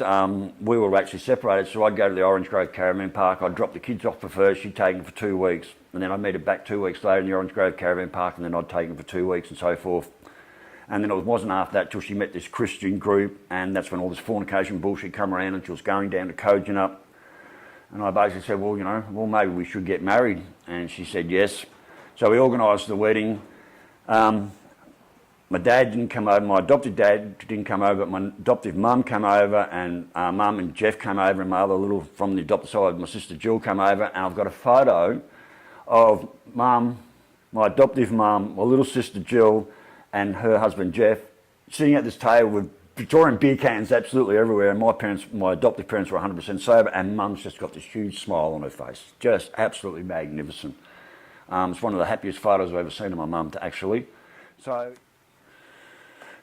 is we were actually separated, so I'd go to the Orange Grove Caravan Park, I'd drop the kids off for her, she'd take them for 2 weeks, and then I'd meet her back 2 weeks later in the Orange Grove Caravan Park, and then I'd take them for 2 weeks and so forth. And then it wasn't after that till she met this Christian group, and that's when all this fornication bullshit come around, and she was going down to Kojonup. And I basically said, well, you know, well, maybe we should get married. And she said yes. So we organised the wedding. My dad didn't come over, my adopted dad didn't come over, but my adoptive mum came over, and mum and Jeff came over, and my other little, from the adopted side, my sister Jill came over, and I've got a photo of mum, my adoptive mum, my little sister Jill, and her husband Jeff, sitting at this table with Victorian beer cans absolutely everywhere, and my adoptive parents were 100% sober, and mum's just got this huge smile on her face, just absolutely magnificent. It's one of the happiest photos I've ever seen of my mum, actually.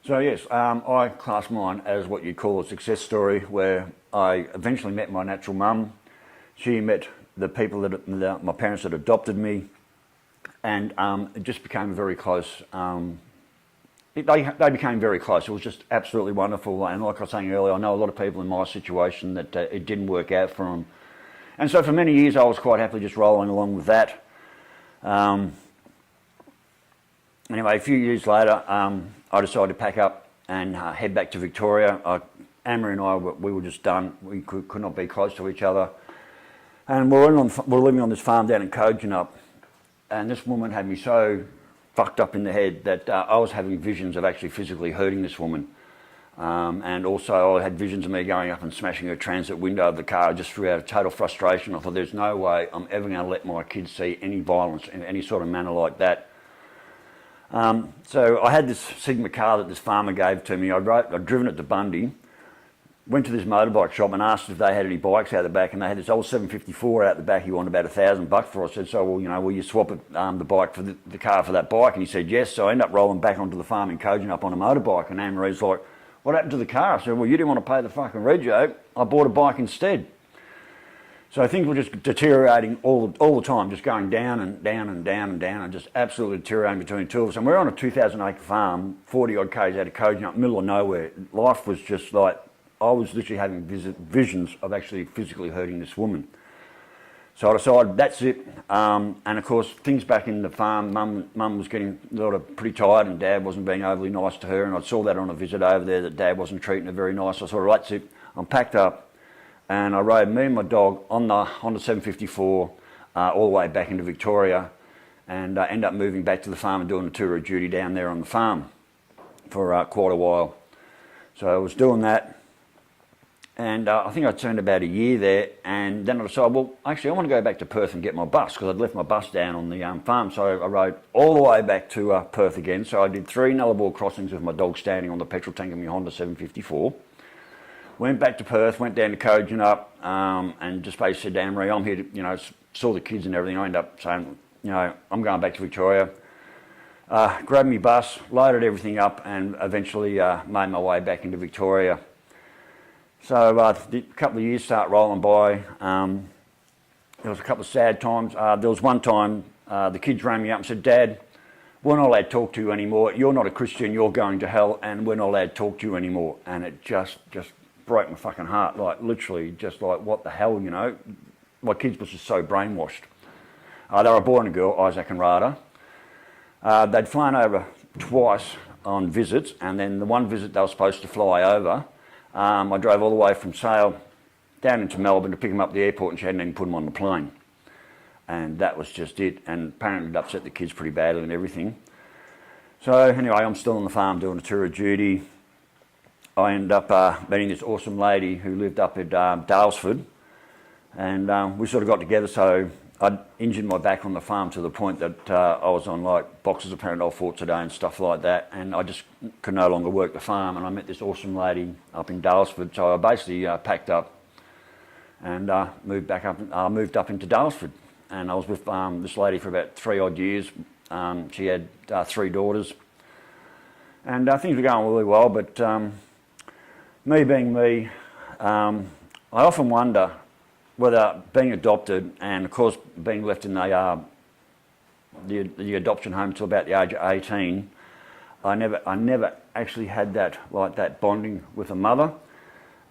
So yes, I class mine as what you'd call a success story, where I eventually met my natural mum. She met the people my parents that adopted me, and it just became very close. They became very close. It was just absolutely wonderful. And like I was saying earlier, I know a lot of people in my situation that it didn't work out for them. And so for many years, I was quite happily just rolling along with that. Anyway, a few years later, I decided to pack up and head back to Victoria. Amory and I, we were just done. We could not be close to each other. And we're living on this farm down in Kojonup. And this woman had me so fucked up in the head that I was having visions of actually physically hurting this woman. And also I had visions of me going up and smashing her transit window of the car just through out of total frustration. I thought, there's no way I'm ever going to let my kids see any violence in any sort of manner like that. So I had this Sigma car that this farmer gave to me. I'd driven it to Bundy, went to this motorbike shop and asked if they had any bikes out the back, and they had this old 754 out the back he wanted about $1,000 for. I said, so, well, you know, will you swap it, the bike for the car for that bike? And he said yes. So I ended up rolling back onto the farm in Kojonup on a motorbike, and Anne-Marie's like, what happened to the car? I said, well, you didn't want to pay the fucking rego. I bought a bike instead. So things were just deteriorating all the time, just going down and down and down and down, and just absolutely deteriorating between the two of us. And we're on a 2,000-acre farm, 40 odd k's out of Kojonup, middle of nowhere. Life was just like, I was literally having visions of actually physically hurting this woman. So I decided, that's it. And of course, things back in the farm, mum was getting pretty tired, and Dad wasn't being overly nice to her. And I saw that on a visit over there, that Dad wasn't treating her very nice. So I thought, right, that's it. I'm packed up. And I rode me and my dog on the Honda 754 all the way back into Victoria, and ended up moving back to the farm and doing a tour of duty down there on the farm for quite a while. So I was doing that, and I think I turned about a year there, and then I decided, well, actually I want to go back to Perth and get my bus, because I'd left my bus down on the farm. So I rode all the way back to Perth again. So I did 3 Nullarbor crossings with my dog standing on the petrol tank of my Honda 754. Went back to Perth, went down to Kojonup, and just basically said to Anne-Marie, I'm here to, you know, saw the kids and everything. I ended up saying, you know, I'm going back to Victoria. Grabbed my bus, loaded everything up, and eventually made my way back into Victoria. So a couple of years start rolling by. There was a couple of sad times. There was one time the kids rang me up and said, Dad, we're not allowed to talk to you anymore. You're not a Christian, you're going to hell, and we're not allowed to talk to you anymore. And it just broke my fucking heart, like literally just like, what the hell, you know. My kids was just so brainwashed. They were a boy and a girl, Isaac and Rada. They'd flown over twice on visits, and then the one visit they were supposed to fly over, I drove all the way from Sale down into Melbourne to pick them up at the airport, and she hadn't even put them on the plane. And that was just it, and apparently it upset the kids pretty badly and everything. So anyway, I'm still on the farm doing a tour of duty. I ended up meeting this awesome lady who lived up at Dalesford, and we sort of got together. So I'd injured my back on the farm to the point that I was on like boxes of Panadol Forte a day and stuff like that, and I just could no longer work the farm. And I met this awesome lady up in Dalesford, so I basically packed up and moved up into Dalesford, and I was with this lady for about 3 odd years. She had 3 daughters, and things were going really well, but me being me, I often wonder whether being adopted, and of course being left in the adoption home till about the age of 18, I never actually had that bonding with a mother.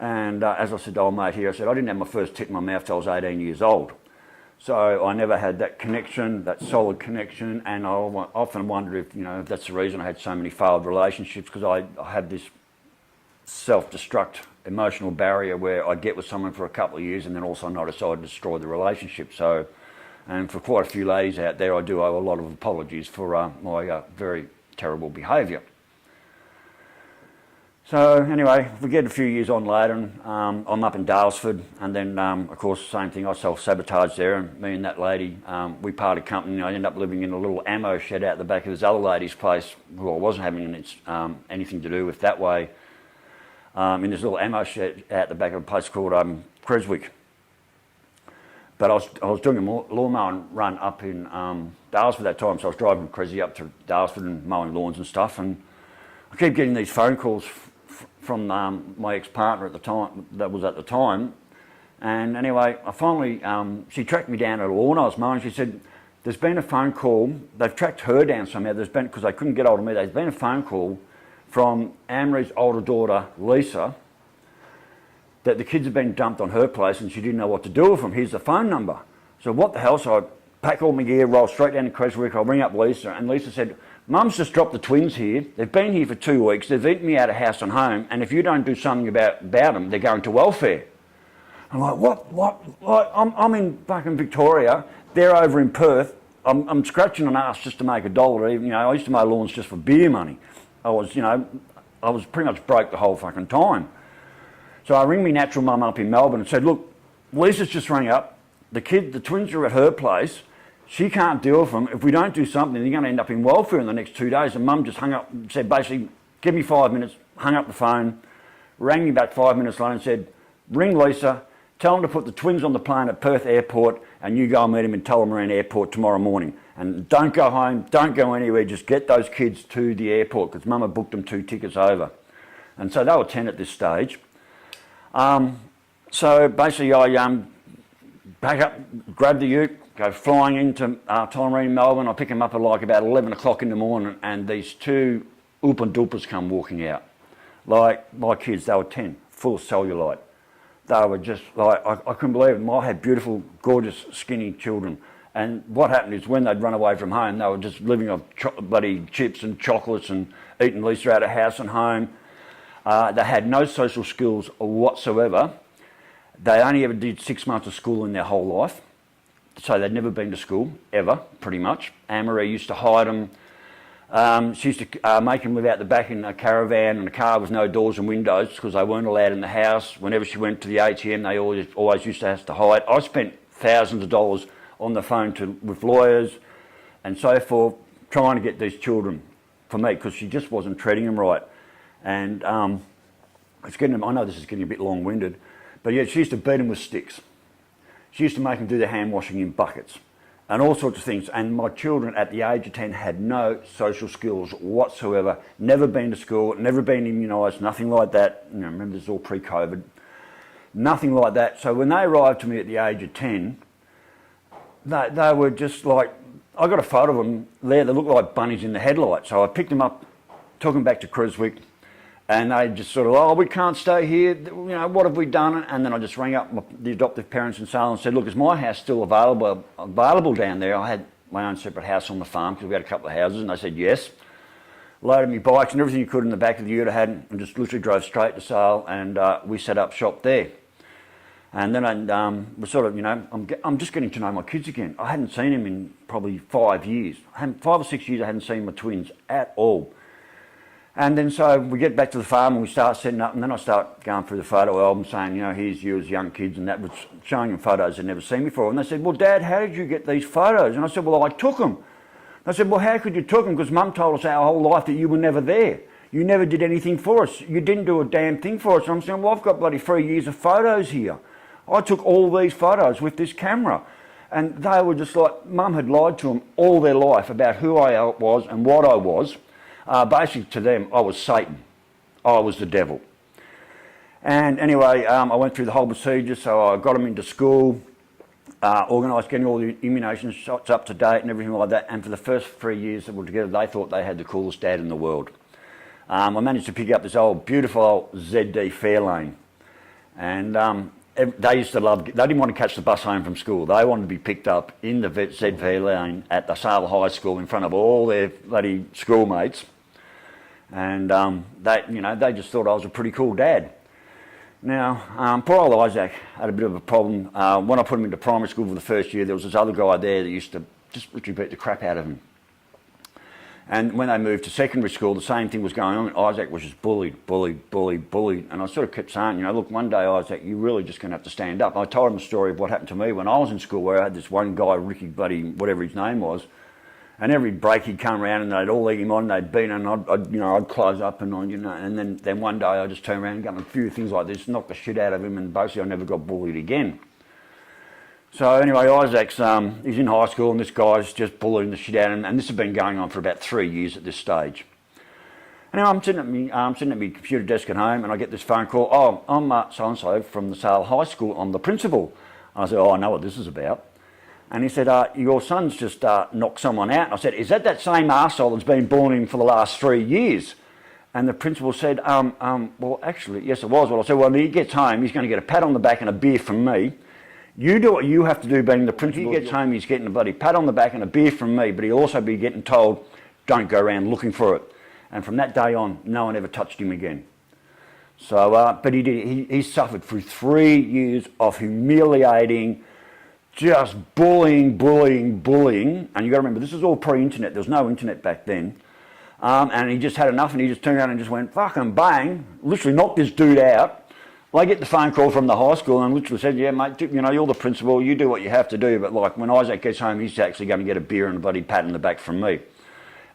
And as I said to old mate here, I said, I didn't have my first tit in my mouth till I was 18 years old. So I never had that connection, that solid connection, and I often wonder if, you know, if that's the reason I had so many failed relationships, because I had this self-destruct emotional barrier where I'd get with someone for a couple of years and then all of a sudden I decide to destroy the relationship. So, and for quite a few ladies out there, I do owe a lot of apologies for my very terrible behaviour. So anyway, we get a few years on later, and I'm up in Dalesford, and then of course same thing, I self-sabotaged there, and me and that lady, we parted company, and I ended up living in a little ammo shed out the back of this other lady's place, who I wasn't having anything to do with that way, in this little ammo shed out the back of a place called Creswick. But I was doing a lawn run up in Dalesford that time, so I was driving from Creswick up to Dalesford and mowing lawns and stuff, and I keep getting these phone calls from my ex-partner at the time, and anyway, I finally, she tracked me down at a lawn I was mowing. She said, there's been a phone call, they've tracked her down somehow, because they couldn't get hold of me, there's been a phone call from Anne-Marie's older daughter, Lisa, that the kids have been dumped on her place and she didn't know what to do with them. Here's the phone number. So what the hell? So I pack all my gear, roll straight down to Creswick, I'll ring up Lisa, and Lisa said, Mum's just dropped the twins here. They've been here for 2 weeks. They've eaten me out of house and home. And if you don't do something about them, they're going to welfare. I'm like, what? I'm in fucking Victoria. They're over in Perth. I'm scratching an ass just to make $1. Even, you know, I used to mow lawns just for beer money. I was pretty much broke the whole fucking time. So I ring me natural mum up in Melbourne and said, look, Lisa's just rang up. The twins are at her place. She can't deal with them. If we don't do something, they're going to end up in welfare in the next 2 days. And Mum just hung up, said basically, give me 5 minutes, hung up the phone, rang me back 5 minutes later and said, ring Lisa, tell them to put the twins on the plane at Perth Airport, and you go and meet them in Tullamarine Airport tomorrow morning. And don't go home, don't go anywhere, just get those kids to the airport, because Mum had booked them 2 tickets over. And so they were 10 at this stage. So basically I pack up, grab the ute, go flying into Tullamarine, Melbourne. I pick them up at like about 11 o'clock in the morning, and these 2 oopa-doopas come walking out. Like my kids, they were 10, full of cellulite. They were just like, I couldn't believe them. I had beautiful, gorgeous, skinny children. And what happened is when they'd run away from home, they were just living off bloody chips and chocolates and eating Lisa out of house and home. They had no social skills whatsoever. They only ever did 6 months of school in their whole life. So they'd never been to school, ever, pretty much. Anne-Marie used to hide them. She used to make them live out the back in a caravan and a car with no doors and windows because they weren't allowed in the house. Whenever she went to the ATM, they always used to have to hide. I spent thousands of dollars on the phone with lawyers and so forth, trying to get these children for me, because she just wasn't treating them right. And I know this is getting a bit long-winded, but yeah, she used to beat them with sticks. She used to make them do their hand washing in buckets and all sorts of things. And my children at the age of 10 had no social skills whatsoever, never been to school, never been immunised, nothing like that. You know, remember, this is all pre-COVID. Nothing like that. So when they arrived to me at the age of 10, they were just like, I got a photo of them there, they looked like bunnies in the headlights. So I picked them up, took them back to Creswick, and they just sort of, oh, we can't stay here, you know, what have we done? And then I just rang up the adoptive parents and so on and said, look, is my house still available down there? I had my own separate house on the farm because we had a couple of houses, and they said yes. Loaded me bikes and everything you could in the back of the ute I had, and just literally drove straight to Sale, and we set up shop there. And then I was sort of, you know, I'm just getting to know my kids again. I hadn't seen them in probably 5 years. 5 or 6 years I hadn't seen my twins at all. And then so we get back to the farm and we start setting up, and then I start going through the photo album saying, you know, here's you as young kids, and that was showing them photos they'd never seen before. And they said, well, Dad, how did you get these photos? And I said, well, I took them. They said, well, how could you took them? Because Mum told us our whole life that you were never there. You never did anything for us. You didn't do a damn thing for us. And I'm saying, well, I've got bloody 3 years of photos here. I took all these photos with this camera. And they were just like, Mum had lied to them all their life about who I was and what I was. Basically to them, I was Satan. I was the devil. And anyway, I went through the whole procedure, so I got them into school, organised getting all the immunisation shots up to date and everything like that. And for the first 3 years that we were together, they thought they had the coolest dad in the world. I managed to pick up this beautiful old ZD Fairlane. And they used to love, they didn't want to catch the bus home from school. They wanted to be picked up in the ZV lane at the Sale High School in front of all their bloody schoolmates. And they just thought I was a pretty cool dad. Now, poor old Isaac had a bit of a problem. When I put him into primary school for the first year, there was this other guy there that used to just literally beat the crap out of him. And when they moved to secondary school, the same thing was going on. Isaac was just bullied. And I sort of kept saying, look, one day, Isaac, you're really just going to have to stand up. I told him a story of what happened to me when I was in school, where I had this one guy, Ricky Buddy, whatever his name was, and every break he'd come around and they'd all egg him on, they'd beat him, and I'd close up and and then one day I just turned around and got him a few things like this, knocked the shit out of him, and basically I never got bullied again. So anyway, Isaac's, he's in high school and this guy's just bullying the shit out of him, and this has been going on for about 3 years at this stage. Anyway, I'm sitting at my computer desk at home and I get this phone call. Oh, I'm so-and-so from the Sale High School. I'm the principal. I said, oh, I know what this is about. And he said, your son's just knocked someone out. And I said, is that same arsehole that's been bullying him for the last 3 years? And the principal said, well, actually, yes, it was. Well, I said, well, when he gets home, he's going to get a pat on the back and a beer from me. You do what you have to do being the principal. He gets home, he's getting a bloody pat on the back and a beer from me, but he'll also be getting told, don't go around looking for it. And from that day on, no one ever touched him again. So, but he did. He suffered through 3 years of humiliating, just bullying. And you've got to remember, this is all pre-internet. There was no internet back then. And he just had enough, and he just turned around and just went, fucking bang, literally knocked this dude out. Well, I get the phone call from the high school and literally said, yeah, mate, you're the principal, you do what you have to do, but like when Isaac gets home, he's actually going to get a beer and a bloody pat in the back from me.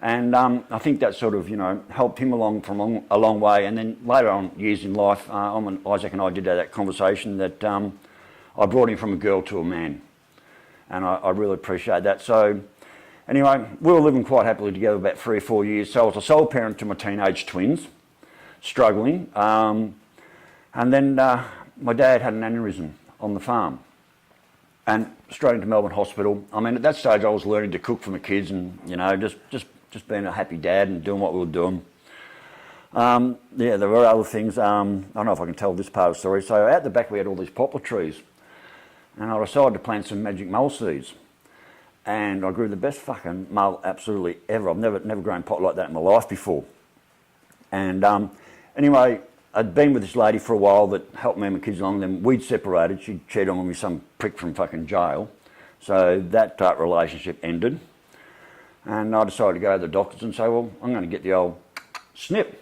And I think that sort of, helped him along from a long way. And then later on, years in life, when Isaac and I did have that conversation, that I brought him from a girl to a man. And I really appreciate that. So anyway, we were living quite happily together about 3 or 4 years. So I was a sole parent to my teenage twins, struggling. And then my dad had an aneurysm on the farm and straight into Melbourne Hospital. I mean, at that stage I was learning to cook for my kids and, just being a happy dad and doing what we were doing. There were other things. I don't know if I can tell this part of the story. So out the back we had all these poplar trees and I decided to plant some magic mull seeds. And I grew the best fucking mull absolutely ever. I've never grown pot like that in my life before. And anyway, I'd been with this lady for a while that helped me and my kids along. Then we'd separated. She cheated on me with some prick from fucking jail. So that relationship ended. And I decided to go to the doctors and say, well, I'm going to get the old snip.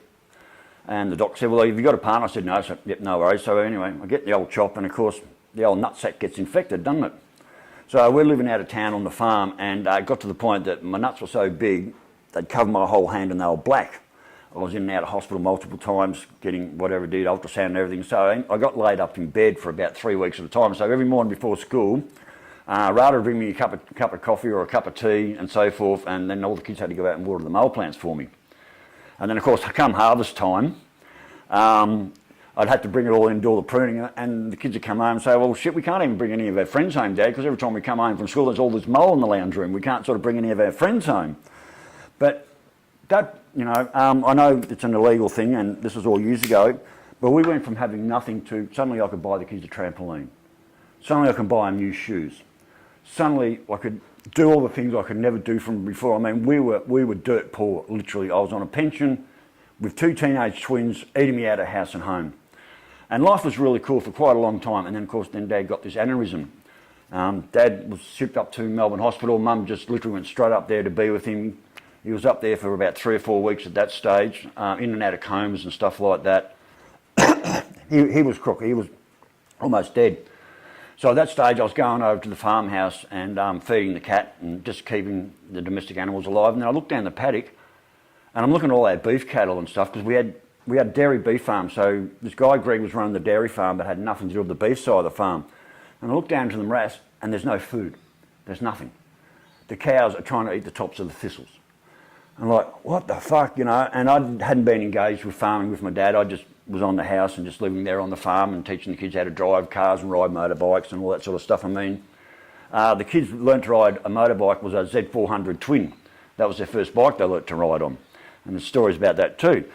And the doctor said, well, have you got a partner? I said, no. So, yep, no worries. So anyway, I get the old chop and of course the old nutsack gets infected, doesn't it? So we're living out of town on the farm and it got to the point that my nuts were so big, they'd cover my whole hand and they were black. I was in and out of hospital multiple times, getting whatever it did, ultrasound and everything. So I got laid up in bed for about 3 weeks at a time. So every morning before school, rather bring me a cup of coffee or a cup of tea and so forth, and then all the kids had to go out and water the mull plants for me. And then of course, come harvest time, I'd have to bring it all in and do all the pruning, and the kids would come home and say, well, shit, we can't even bring any of our friends home, Dad, because every time we come home from school, there's all this mull in the lounge room. We can't sort of bring any of our friends home. But that, I know it's an illegal thing, and this was all years ago, but we went from having nothing to suddenly I could buy the kids a trampoline. Suddenly I can buy them new shoes. Suddenly I could do all the things I could never do from before. I mean, we were dirt poor, literally. I was on a pension with 2 teenage twins eating me out of house and home. And life was really cool for quite a long time. And then, of course, Dad got this aneurysm. Dad was shipped up to Melbourne Hospital. Mum just literally went straight up there to be with him. He was up there for about 3 or 4 weeks at that stage, in and out of comas and stuff like that. he was crook. He was almost dead. So at that stage, I was going over to the farmhouse and feeding the cat and just keeping the domestic animals alive. And then I looked down the paddock, and I'm looking at all our beef cattle and stuff because we had dairy beef farm. So this guy Greg was running the dairy farm, but had nothing to do with the beef side of the farm. And I looked down to the morass, and there's no food. There's nothing. The cows are trying to eat the tops of the thistles. I'm like, what the fuck, And I hadn't been engaged with farming with my dad. I just was on the house and just living there on the farm and teaching the kids how to drive cars and ride motorbikes and all that sort of stuff. I mean, the kids learnt to ride a motorbike was a Z400 Twin. That was their first bike they learnt to ride on. And there's stories about that too.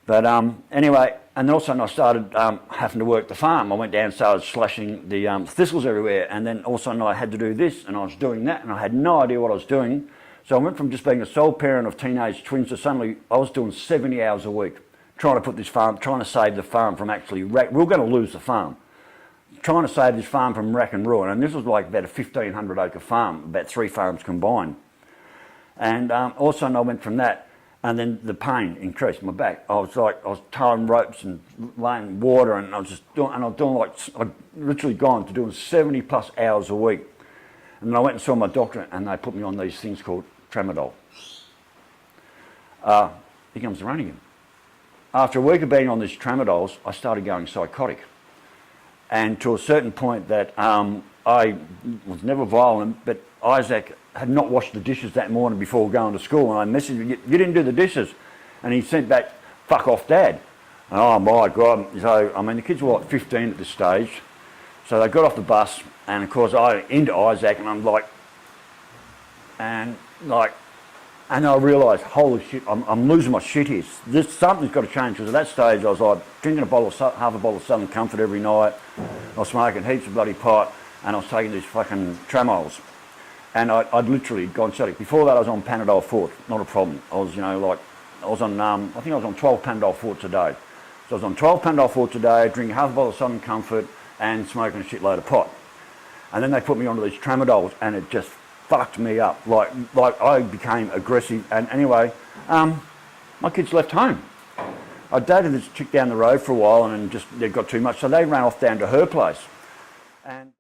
But anyway, and then also I started having to work the farm. I went down and started slashing the thistles everywhere, and then also I had to do this, and I was doing that, and I had no idea what I was doing. So I went from just being a sole parent of teenage twins to suddenly I was doing 70 hours a week, trying to put this farm, trying to save the farm from actually wreck. We were going to lose the farm. Trying to save this farm from wreck and ruin, and this was like about a 1,500 acre farm, about 3 farms combined. And also I went from that, and then the pain increased my back. I was towing ropes and laying water, and I was doing like, I'd literally gone to doing 70 plus hours a week. And then I went and saw my doctor, and they put me on these things called tramadol. Here comes the rain again. After a week of being on these tramadols, I started going psychotic. And to a certain point that I was never violent, but Isaac had not washed the dishes that morning before going to school, and I messaged him, you didn't do the dishes. And he sent back, fuck off, Dad. And oh my God. So, I mean, the kids were like 15 at this stage. So they got off the bus, and of course I into Isaac, and I'm like, and I realised, holy shit, I'm losing my shit here. Something's got to change, because at that stage I was like drinking half a bottle of Southern Comfort every night. I was smoking heaps of bloody pot, and I was taking these fucking tramols. And I'd literally gone psychotic. Before that I was on Panadol Forte, not a problem. I was, I was on, I think I was on 12 Panadol Fortes a day. So I was on 12 Panadol Fortes a day, drinking half a bottle of Southern Comfort, and smoking a shitload of pot. And then they put me onto these tramadols, and it just fucked me up. Like I became aggressive. And anyway, my kids left home. I dated this chick down the road for a while, and then just it got too much, so they ran off down to her place. And